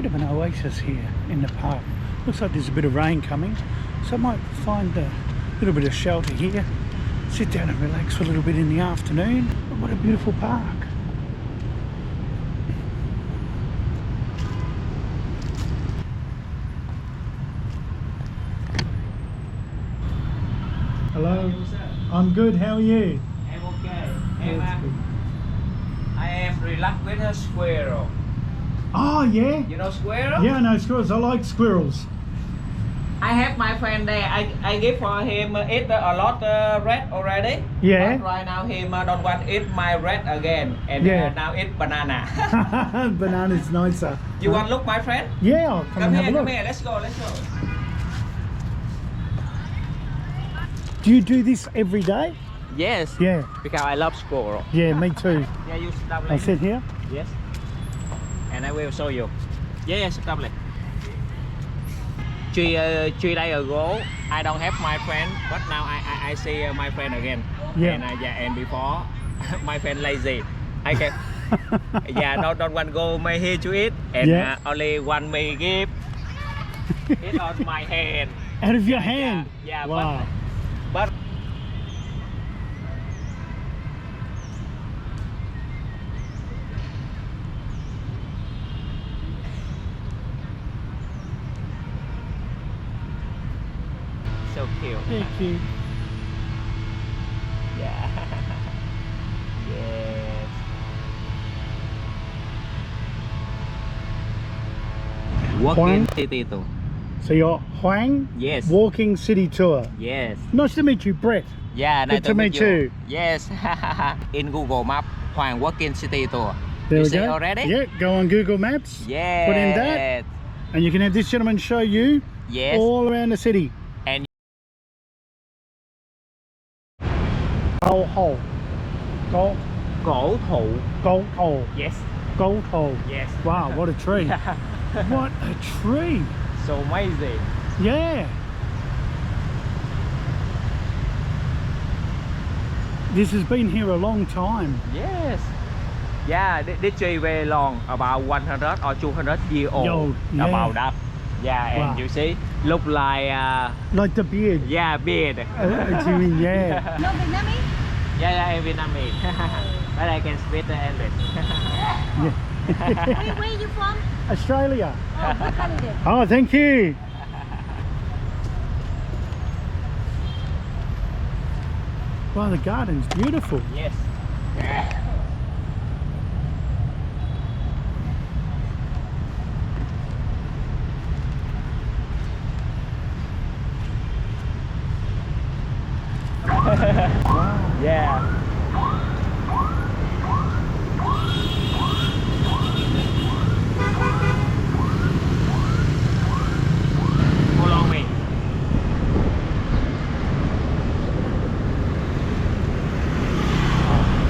bit of an oasis here in the park. Looks like there's a bit of rain coming, so I might find a little bit of shelter here, sit down and relax for a little bit in the afternoon. But what a beautiful park. Hello, I'm good, how are you? I'm okay. I am relaxed with a squirrel. Oh yeah? You know squirrel? Yeah, I know squirrels, I like squirrels. I have my friend there. I give for him eat a lot rat already. Yeah. But right now him don't want eat my rat again. And now eat banana. Banana's nicer. You want look my friend? Yeah, I'll come and have a look. Come here. Let's go. Do you do this every day? Yes. Yeah. Because I love squirrel. Yeah, me too. Yeah, you stop. I'll sit here. Yes. And I will show you. Yes, stop. 3 days ago, I don't have my friend, but now I see my friend again. Yeah. And before, my friend lazy. I can, don't want go my here to eat, and only one me give. It's on my hand. Out of your hand? Yeah. Wow. But so cute. Thank you. Yeah. Yes. Walking City Tour. So you're Hoang Yes. Walking City Tour. Yes. Nice to meet you, Brett. Yeah. Good to meet you. Yes. In Google Map, Hoang Walking City Tour. There You we see go. already? Yeah, go on Google Maps. Yeah. Put in that, and you can have this gentleman show you Yes. all around the city. And Gold hole. Gold. Cổ thụ. Gold hole. Yes. Gold hole. Yes. Wow, what a tree. What a tree. So amazing. Yeah. This has been here a long time. Yes. Yeah, this tree very long, about 100 or 200 years old. Yeah. About that. Yeah, and Wow. you see, look like Like the beard. yeah, beard. Do you mean, yeah. No Vietnamese? Yeah, I'm Vietnamese. But I can speak the English. Yeah. Where are you from? Australia. Oh, good holiday. Oh, thank you. Wow, the garden's beautiful. Yes. Wow. Yeah. Follow me.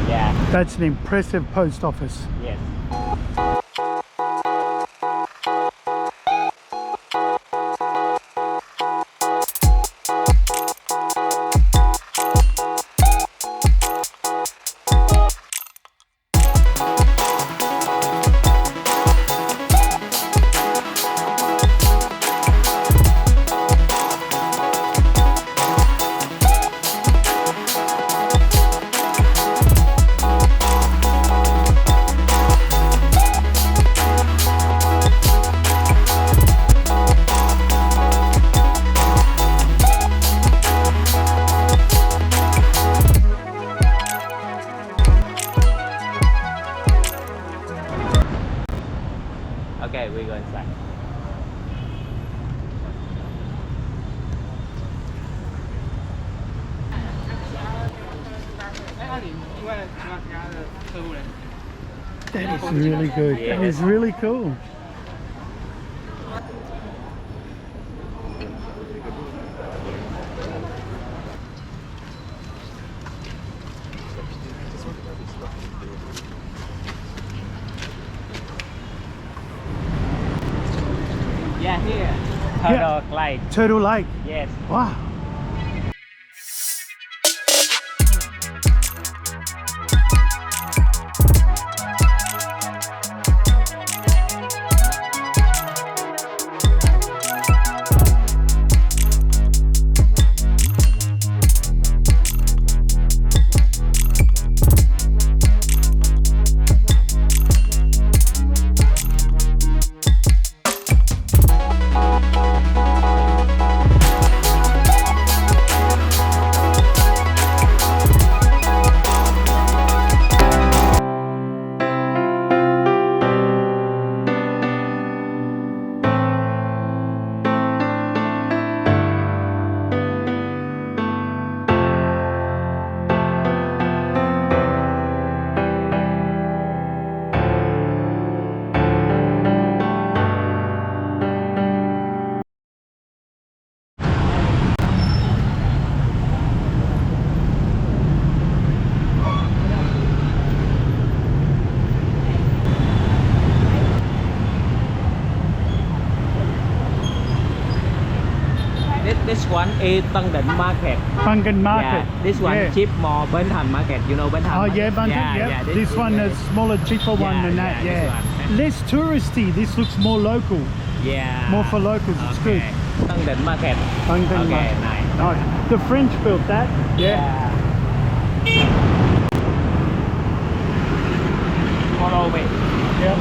Yeah. That's an impressive post office. Yes. Okay, we go inside. That is really good. Yeah. That is really cool. Yeah, here. Yeah. Turtle Lake. Turtle Lake. Yes. Wow. is Tangden Market. Bungan Market. Yeah, this one Yeah. cheap more Ben Thanh Market. You know Ben Thanh? Oh Market? yeah, Bungan. Yeah, This one is smaller, cheaper one Yeah, than that. yeah, this Yeah. one. Less touristy. This looks more local. Yeah. More for locals. It's okay. good. Tangden Market. Bungan Okay, Market. nice. Nice. The French built that. Yeah. Follow me. Yep.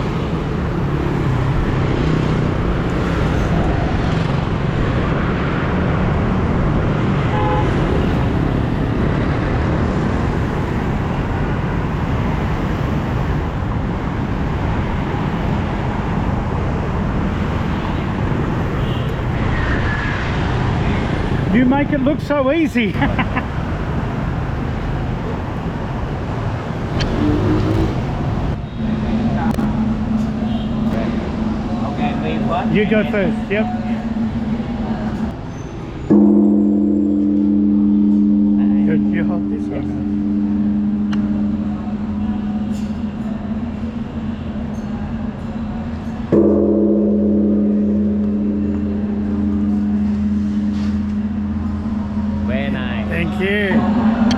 You make it look so easy. Okay, me first. You go first. Yep. You hold this one. Very nice. Thank you.